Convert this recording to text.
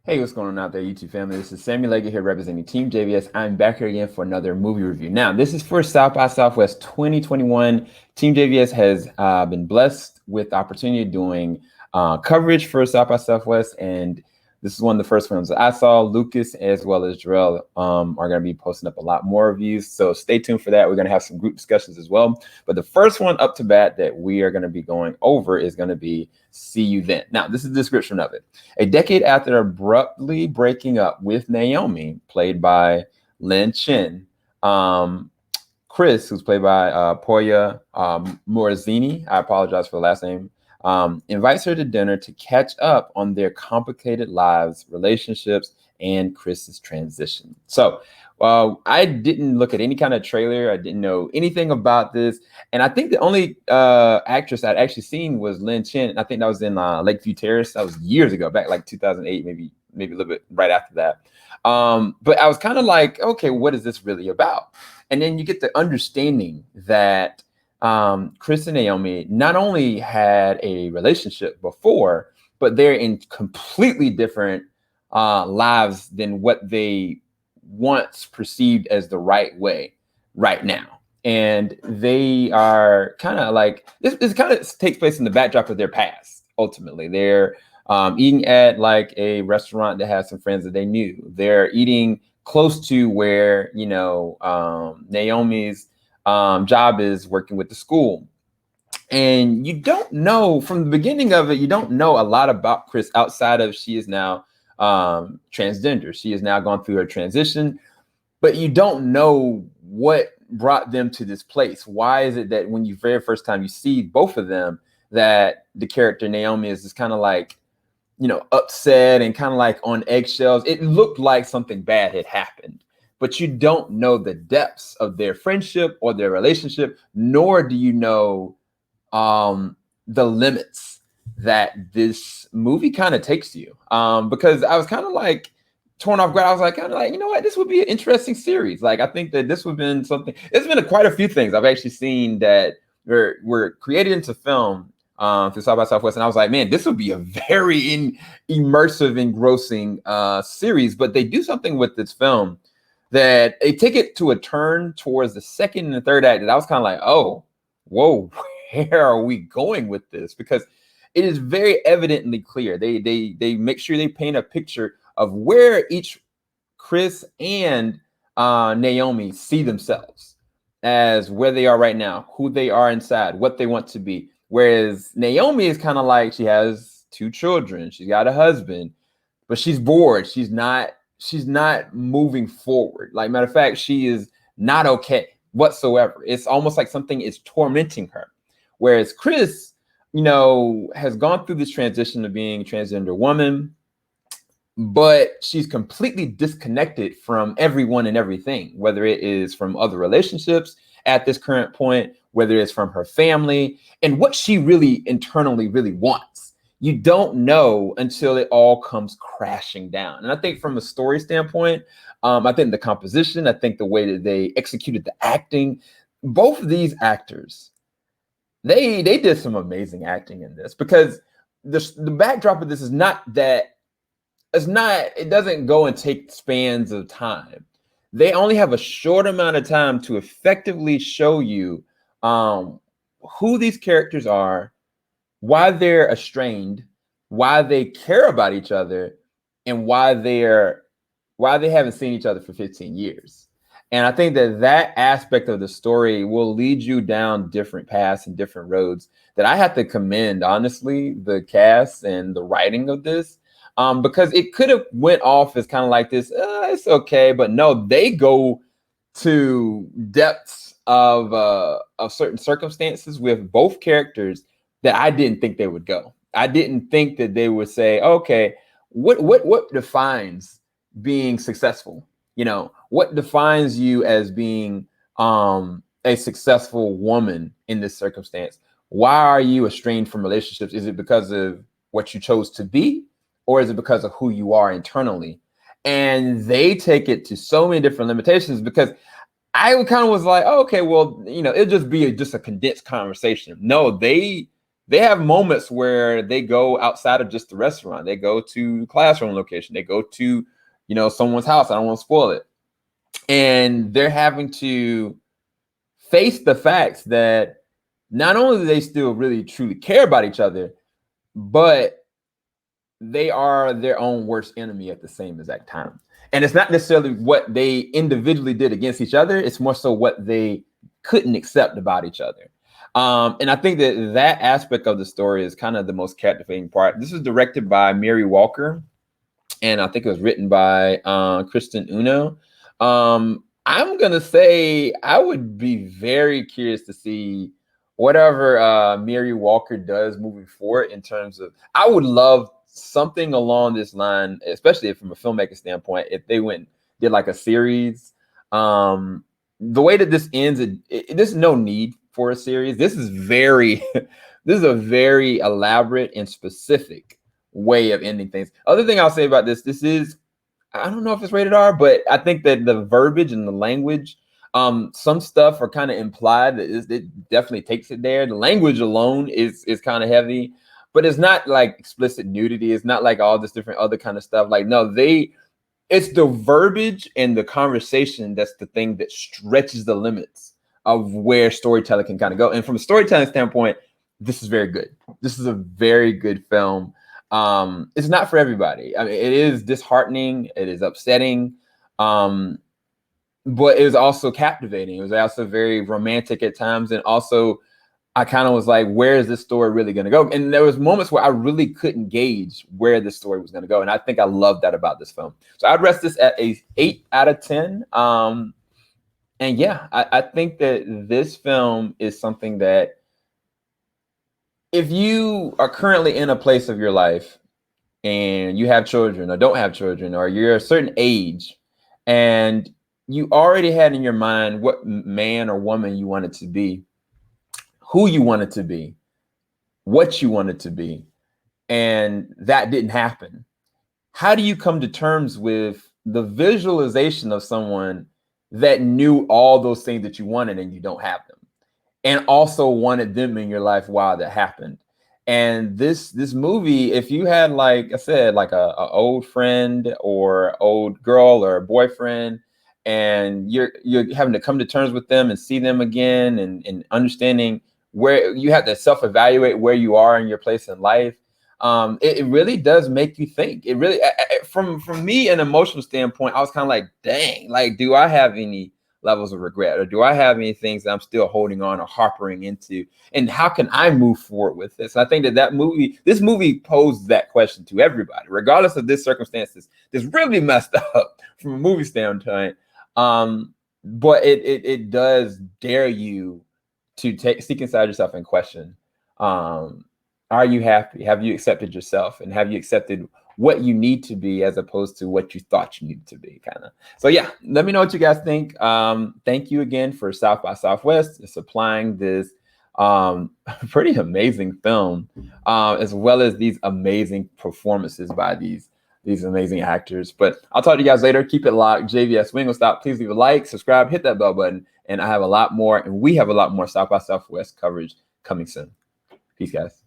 Hey, what's going on out there, YouTube family? This is Sammy Leggett here representing Team JVS. I'm back here again for another movie review. Now, this is for South by Southwest 2021. Team JVS has been blessed with the opportunity of doing coverage for South by Southwest, and this is one of the first films that I saw. Lucas as well as Jarrell are going to be posting up a lot more reviews, so stay tuned for that. We're going to have some group discussions as well. But the first one up to bat that we are going to be going over is going to be See You Then. Now, this is the description of it. A decade after abruptly breaking up with Naomi, played by Lynn Chen, Kris, who's played by Pooya Mohseni, I apologize for the last name, invites her to dinner to catch up on their complicated lives, relationships, and Kris's transition. So I didn't look at any kind of trailer. I didn't know anything about this. And I think the only actress I'd actually seen was Lynn Chen. I think that was in Lakeview Terrace. That was years ago, back like 2008, maybe a little bit right after that. But I was kind of like, okay, what is this really about? And then you get the understanding that Kris and Naomi not only had a relationship before, but they're in completely different lives than what they once perceived as the right way right now. And they are kind of like, this kind of takes place in the backdrop of their past. Ultimately, they're eating at like a restaurant that has some friends that they knew. They're eating close to where, you know, Naomi's job is, working with the school. And you don't know from the beginning of it, you don't know a lot about Kris outside of she is now transgender. She has now gone through her transition, but you don't know what brought them to this place. Why is it that when you very first time you see both of them, that the character Naomi is just kind of like, you know, upset and kind of like on eggshells? It looked like something bad had happened, but you don't know the depths of their friendship or their relationship, nor do you know the limits that this movie kind of takes you. Because I was kind of like torn off guard. I was like, kind of like, you know what, this would be an interesting series. Like, I think that this would have been something. There's been quite a few things I've actually seen that were created into film through South by Southwest, and I was like, man, this would be a very immersive, engrossing series. But they do something with this film that they take it to a turn towards the second and the third act that I was kind of like, oh, whoa, where are we going with this? Because it is very evidently clear. They make sure they paint a picture of where each Kris and Naomi see themselves as where they are right now, who they are inside, what they want to be. Whereas Naomi is kind of like, she has 2 children, she's got a husband, but she's bored. She's not moving forward. Like, matter of fact, she is not okay whatsoever. It's almost like something is tormenting her. Whereas Kris, you know, has gone through this transition of being a transgender woman, but she's completely disconnected from everyone and everything, whether it is from other relationships at this current point, whether it's from her family, and what she really internally really wants. You don't know until it all comes crashing down. And I think from a story standpoint, I think the composition, I think the way that they executed the acting, both of these actors, they did some amazing acting in this, because the backdrop of this is not that, it doesn't go and take spans of time. They only have a short amount of time to effectively show you who these characters are, why they're estranged, why they care about each other, and why they haven't seen each other for 15 years. And I think that aspect of the story will lead you down different paths and different roads that I have to commend, honestly, the cast and the writing of this, because it could have went off as kind of like this, it's okay, but no, they go to depths of certain circumstances with both characters that I didn't think they would go. I didn't think that they would say, okay, what defines being successful? You know, what defines you as being a successful woman in this circumstance? Why are you estranged from relationships? Is it because of what you chose to be, or is it because of who you are internally? And they take it to so many different limitations, because I kind of was like, oh, okay, well, you know, it'll just be just a condensed conversation. No, they they have moments where they go outside of just the restaurant. They go to classroom location. They go to, someone's house. I don't want to spoil it. And they're having to face the facts that not only do they still really truly care about each other, but they are their own worst enemy at the same exact time. And it's not necessarily what they individually did against each other. It's more so what they couldn't accept about each other. And I think that aspect of the story is kind of the most captivating part. This is directed by Mary Walker, and I think it was written by Kristen Uno. I'm going to say I would be very curious to see whatever Mary Walker does moving forward in terms of, I would love something along this line, especially from a filmmaker standpoint, if they did like a series. The way that this ends, there's no need for a series. This is this is a very elaborate and specific way of ending things. Other thing I'll say about this is, I don't know if it's rated R, but I think that the verbiage and the language, some stuff are kind of implied that it definitely takes it there. The language alone is kind of heavy, but it's not like explicit nudity. It's not like all this different other kind of stuff. Like, no, it's the verbiage and the conversation that's the thing that stretches the limits of where storytelling can kind of go. And from a storytelling standpoint, this is very good. This is a very good film. It's not for everybody. I mean, it is disheartening. It is upsetting. But it was also captivating. It was also very romantic at times. And also, I kind of was like, where is this story really going to go? And there was moments where I really couldn't gauge where the story was going to go. And I think I love that about this film. So I'd rest this at a 8 out of 10. And yeah, I think that this film is something that, if you are currently in a place of your life and you have children or don't have children, or you're a certain age and you already had in your mind what man or woman you wanted to be, who you wanted to be, what you wanted to be, and that didn't happen, how do you come to terms with the visualization of someone that knew all those things that you wanted and you don't have them, and also wanted them in your life while that happened? And this movie, if you had, like I said, like a old friend or old girl or a boyfriend, and you're having to come to terms with them and see them again, and understanding where you have to self-evaluate where you are in your place in life, it really does make you think. It really, from me, an emotional standpoint, I was kind of like, dang, like, do I have any levels of regret, or do I have any things that I'm still holding on or harping into, and how can I move forward with this? I think this movie posed that question to everybody, regardless of this circumstances. This really messed up from a movie standpoint, but it does dare you to seek inside yourself and question, are you happy? Have you accepted yourself? And have you accepted what you need to be as opposed to what you thought you needed to be, kind of? So yeah, let me know what you guys think. Thank you again for South by Southwest supplying this pretty amazing film, as well as these amazing performances by these amazing actors. But I'll talk to you guys later. Keep it locked. JVS Wing will stop. Please leave a like, subscribe, hit that bell button. And we have a lot more South by Southwest coverage coming soon. Peace, guys.